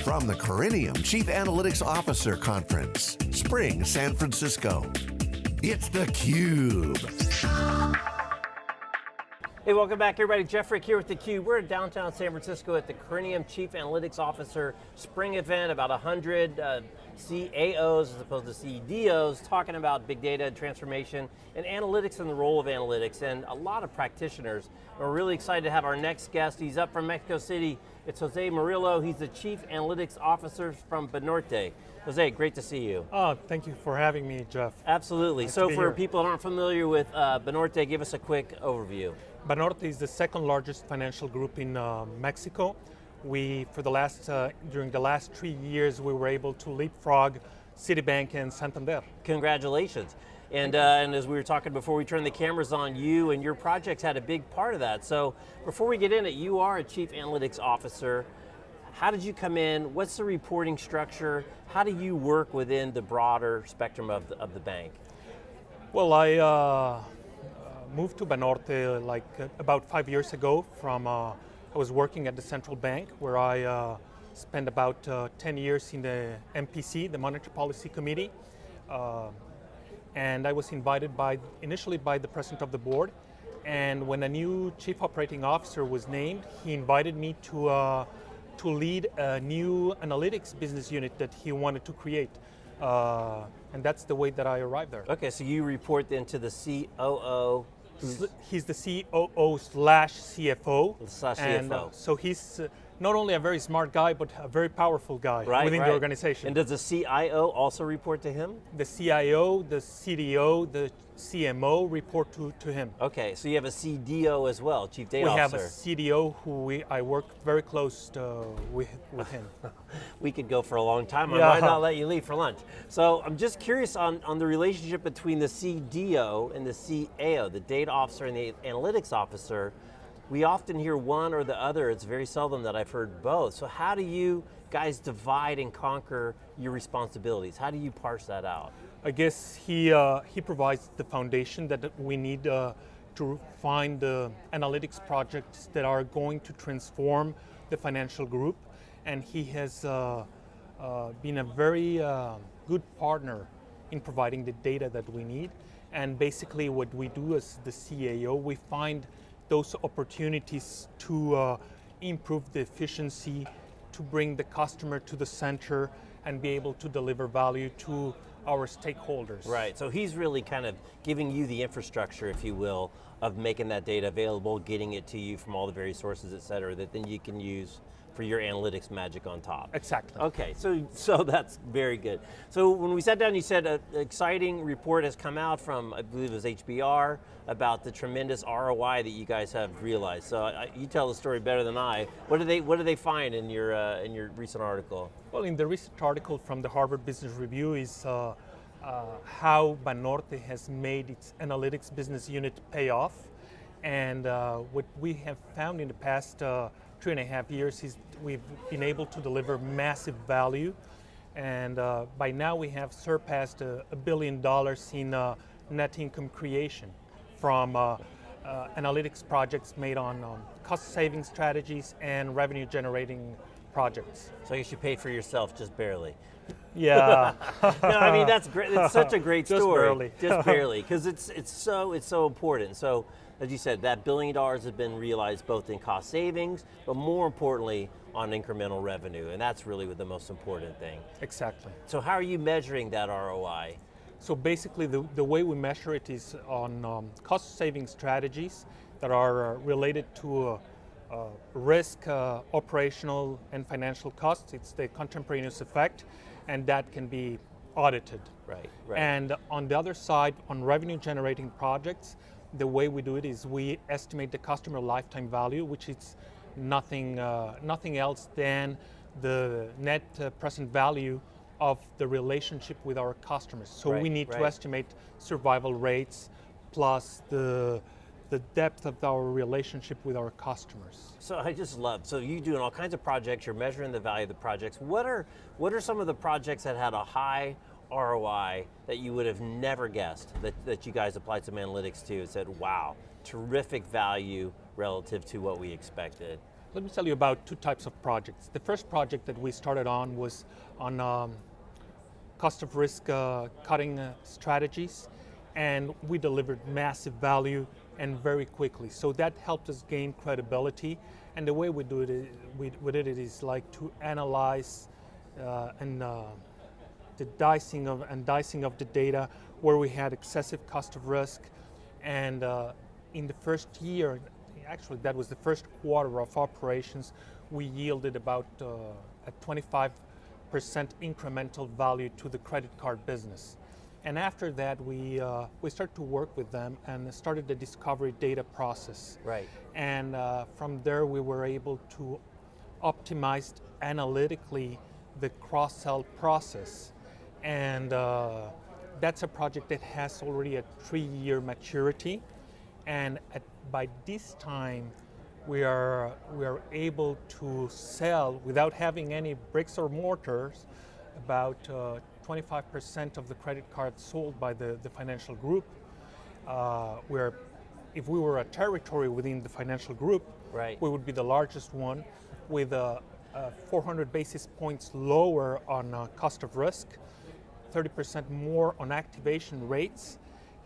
From the Corinium Chief Analytics Officer Conference, Spring, San Francisco, it's theCUBE. Hey, welcome back everybody. Jeff Frick here with theCUBE. We're in downtown San Francisco at the Corinium Chief Analytics Officer Spring event. About 100 CAOs as opposed to CDOs talking about big data and transformation and analytics and the role of analytics, and a lot of practitioners. We're really excited to have our next guest. He's up from Mexico City. It's Jose Murillo. He's the Chief Analytics Officer from Banorte. Jose, great to see you. Oh, thank you for having me, Jeff. Absolutely. Nice So to be for here. people that aren't familiar with Banorte, give us a quick overview. Banorte is the second largest financial group in Mexico. During the last 3 years, we were able to leapfrog Citibank and Santander. Congratulations. And as we were talking before we turned the cameras on, you and your projects had a big part of that. So before we get in it, you are a Chief Analytics Officer. How did you come in? What's the reporting structure? How do you work within the broader spectrum of the bank? Well, I moved to Banorte about 5 years ago I was working at the central bank, where I spent about 10 years in the MPC, the Monetary Policy Committee. And I was invited initially by the president of the board. And when a new chief operating officer was named, he invited me to lead a new analytics business unit that he wanted to create. And that's the way that I arrived there. Okay, so you report then to the COO. He's the COO/CFO. And so he's not only a very smart guy, but a very powerful guy within the organization. And does the CIO also report to him? The CIO, the CDO, the CMO report to him. Okay, so you have a CDO as well, Chief Data Officer. We have a CDO who I work very close with him. We could go for a long time. Yeah. I might not let you leave for lunch. So I'm just curious on the relationship between the CDO and the CAO, the Data Officer and the Analytics Officer. We often hear one or the other. It's very seldom that I've heard both. So how do you guys divide and conquer your responsibilities? How do you parse that out? I guess he provides the foundation that we need to find the analytics projects that are going to transform the financial group. And he has been a very good partner in providing the data that we need. And basically what we do as the CAO, we find those opportunities to improve the efficiency, to bring the customer to the center and be able to deliver value to our stakeholders. Right, so he's really kind of giving you the infrastructure, if you will, of making that data available, getting it to you from all the various sources, et cetera, that then you can use for your analytics magic on top. Exactly. Okay, so that's very good. So when we sat down, you said an exciting report has come out from, I believe it was HBR, about the tremendous ROI that you guys have realized. So you tell the story better than I. What do they find in your recent article? Well, in the recent article from the Harvard Business Review is how Banorte has made its analytics business unit pay off. And what we have found in the past 3.5 years is we've been able to deliver massive value, and by now we have surpassed $1 billion in net income creation from analytics projects made on cost saving strategies and revenue generating projects. So you should pay for yourself just barely. Yeah. No, I mean that's great. It's such a great story. Just barely. Just barely, because it's so important. So, as you said, that $1 billion has been realized both in cost savings, but more importantly on incremental revenue, and that's really the most important thing. Exactly. So how are you measuring that ROI? So basically the way we measure it is on cost saving strategies that are related to risk, operational and financial costs. It's the contemporaneous effect, and that can be audited. Right. And on the other side, on revenue generating projects, the way we do it is we estimate the customer lifetime value, which is nothing else than the net present value of the relationship with our customers. So we need to estimate survival rates plus the depth of our relationship with our customers. So I just love, so you're doing all kinds of projects, you're measuring the value of the projects. What are some of the projects that had a high ROI that you would have never guessed that you guys applied some analytics to and said, wow, terrific value relative to what we expected? Let me tell you about two types of projects. The first project that we started on was on cost of risk cutting strategies, and we delivered massive value and very quickly. So that helped us gain credibility. And the way we do it, we did it is like to analyze the dicing of the data where we had excessive cost of risk. And in the first year, actually that was the first quarter of operations, we yielded about a 25% incremental value to the credit card business. And after that, we started to work with them and started the discovery data process. Right. And from there, we were able to optimize analytically the cross-sell process. And that's a project that has already a 3-year maturity. And by this time, we are able to sell, without having any bricks or mortars, about 25% of the credit cards sold by the financial group. If we were a territory within the financial group, right, we would be the largest one, with 400 basis points lower on cost of risk, 30% more on activation rates,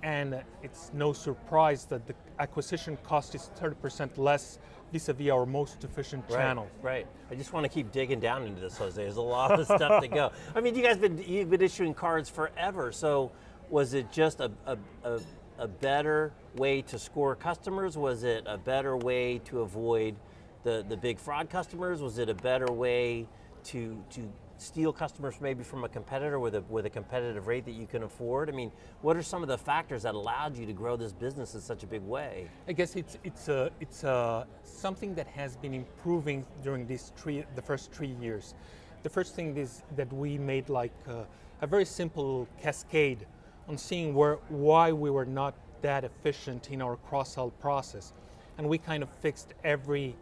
and it's no surprise that the acquisition cost is 30% less vis-a-vis our most efficient channel. Right. I just want to keep digging down into this, Jose. There's a lot of stuff to go. I mean, you've been issuing cards forever. So was it just a better way to score customers? Was it a better way to avoid the big fraud customers? Was it a better way to steal customers maybe from a competitor with a competitive rate that you can afford? I mean, what are some of the factors that allowed you to grow this business in such a big way? I guess it's something that has been improving during the first 3 years. The first thing is that we made like a very simple cascade on seeing why we were not that efficient in our cross-sell process, and we kind of fixed every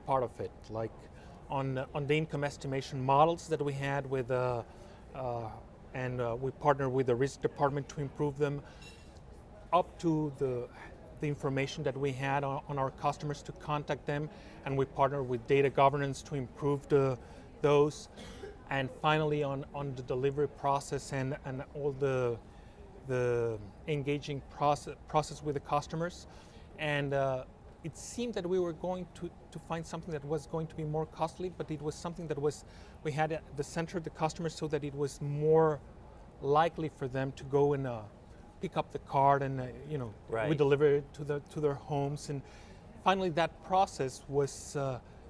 part of it, like on the income estimation models that we had with, and we partnered with the risk department to improve them, up to the information that we had on our customers to contact them, and we partnered with data governance to improve those, and finally on the delivery process and all the engaging process with the customers. And it seemed that we were going to find something that was going to be more costly, but it was something that we had at the center of the customer, so that it was more likely for them to go and pick up the card and right, we deliver it to their homes. And finally that process was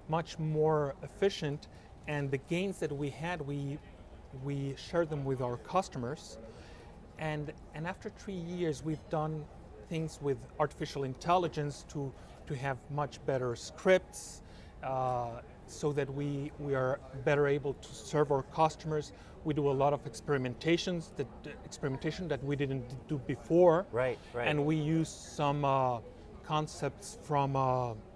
much more efficient, and the gains that we had, we shared them with our customers. And after 3 years, we've done things with artificial intelligence to have much better scripts, so that we are better able to serve our customers. We do a lot of experimentation that we didn't do before. Right. And we use some concepts from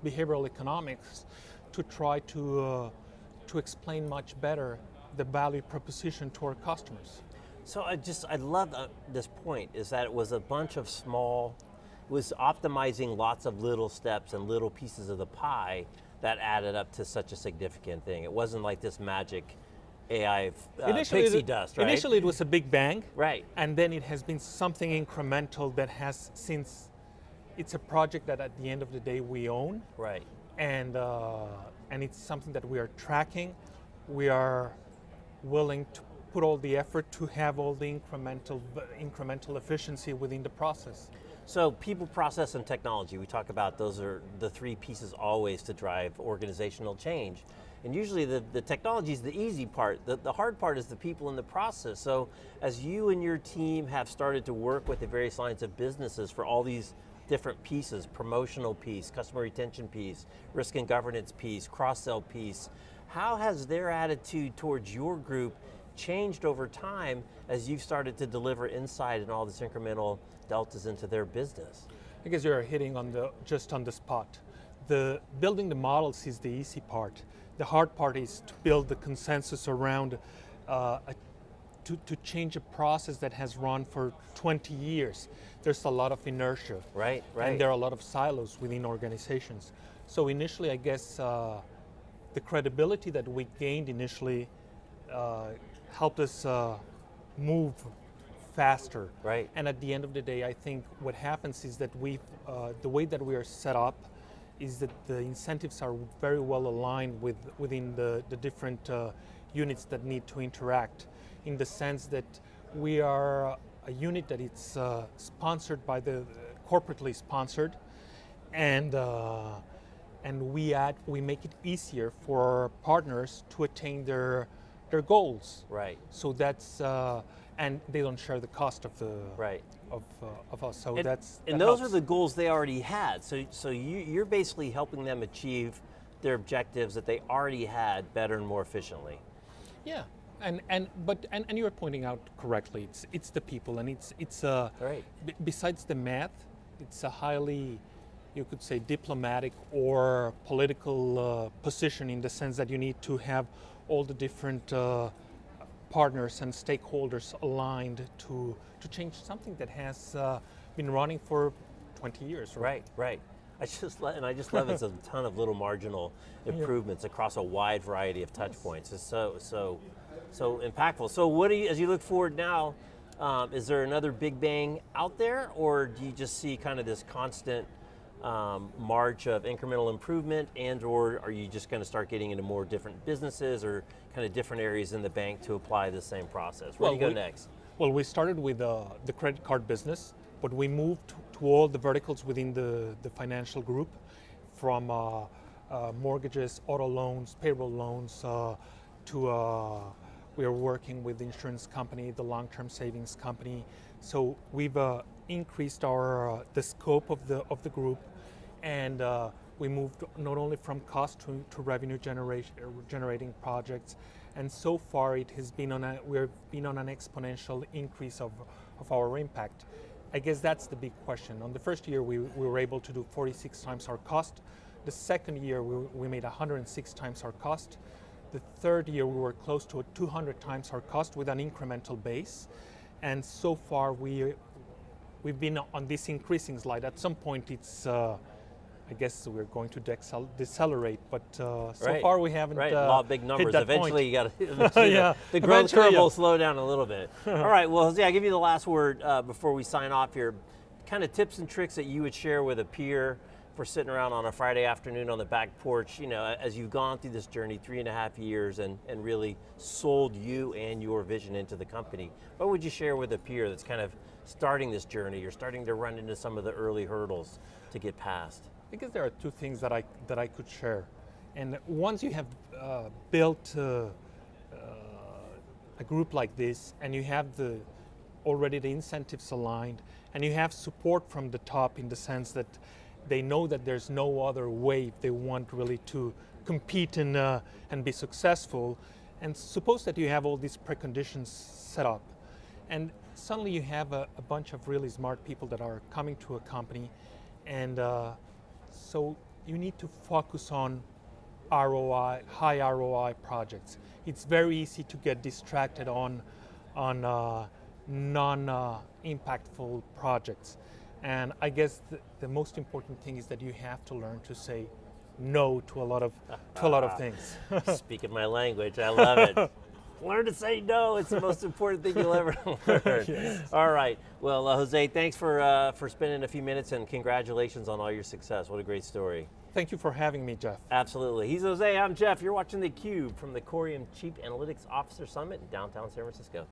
behavioral economics to try to explain much better the value proposition to our customers. So I love this point, is that it was a bunch of small, was optimizing lots of little steps and little pieces of the pie that added up to such a significant thing. It wasn't like this magic AI pixie dust, right? Initially it was a big bang. Right. And then it has been something incremental that has since, it's a project that at the end of the day we own. Right. And it's something that we are tracking. We are willing to put all the effort to have all the incremental efficiency within the process. So people, process, and technology, we talk about those are the three pieces always to drive organizational change. And usually the technology is the easy part. The hard part is the people in the process. So as you and your team have started to work with the various lines of businesses for all these different pieces, promotional piece, customer retention piece, risk and governance piece, cross-sell piece, how has their attitude towards your group changed over time as you've started to deliver insight and all this incremental deltas into their business? I guess you're hitting just on the spot. Building the models is the easy part. The hard part is to build the consensus around to change a process that has run for 20 years. There's a lot of inertia. Right. And there are a lot of silos within organizations. So initially, I guess the credibility that we gained initially helped us move faster. Right. And at the end of the day, I think what happens is that the way that we are set up is that the incentives are very well aligned within the different units that need to interact, in the sense that we are a unit that it's sponsored by corporately sponsored, and we make it easier for our partners to attain their goals. Right. So that's and they don't share the cost of the right. of us. So and that those helps. are the goals they already had. So you're basically helping them achieve their objectives that they already had better and more efficiently. Yeah. And you're pointing out correctly. It's the people, and it's right. Besides the math, it's a highly, you could say, diplomatic or political position, in the sense that you need to have all the different partners and stakeholders aligned to change something that has been running for 20 years. Right. I just love it's a ton of little marginal improvements across a wide variety of touch points. It's so impactful. So what do you, as you look forward now, is there another big bang out there, or do you just see kind of this constant march of incremental improvement, and or are you just going to start getting into more different businesses or kind of different areas in the bank to apply the same process? Where do you go next? Well, we started with the credit card business, but we moved to all the verticals within the financial group, from mortgages, auto loans, payroll loans, to we are working with the insurance company, the long-term savings company. So we've increased our the scope of the group, and we moved not only from cost to revenue generating projects, and so far it has been we've been on an exponential increase of our impact. I guess that's the big question. On the first year, we were able to do 46 times our cost. The second year, we made 106 times our cost. The third year, we were close to 200 times our cost with an incremental base. And so far, we've been on this increasing slide. At some point, it's I guess we're going to decelerate, but so far we haven't. Right, law of big numbers. Eventually, you got to. The growth curve will slow down a little bit. All right. Well, Jose, I'll give you the last word before we sign off here. Kind of tips and tricks that you would share with a peer for sitting around on a Friday afternoon on the back porch. You know, as you've gone through this journey, 3.5 years, and really sold you and your vision into the company. What would you share with a peer that's kind of starting this journey, or starting to run into some of the early hurdles to get past? I guess there are two things that I could share, and once you have built a group like this, and you have already the incentives aligned, and you have support from the top, in the sense that they know that there's no other way if they want really to compete and be successful, and suppose that you have all these preconditions set up, and suddenly you have a bunch of really smart people that are coming to a company, and so you need to focus on ROI, high ROI projects. It's very easy to get distracted on non-impactful projects. And I guess the most important thing is that you have to learn to say no to a lot of things. Speaking my language, I love it. Learn to say no. It's the most important thing you'll ever learn. Yes. All right. Well, Jose, thanks for spending a few minutes, and congratulations on all your success. What a great story. Thank you for having me, Jeff. Absolutely. He's Jose. I'm Jeff. You're watching theCUBE from the Corinium Chief Analytics Officer Summit in downtown San Francisco.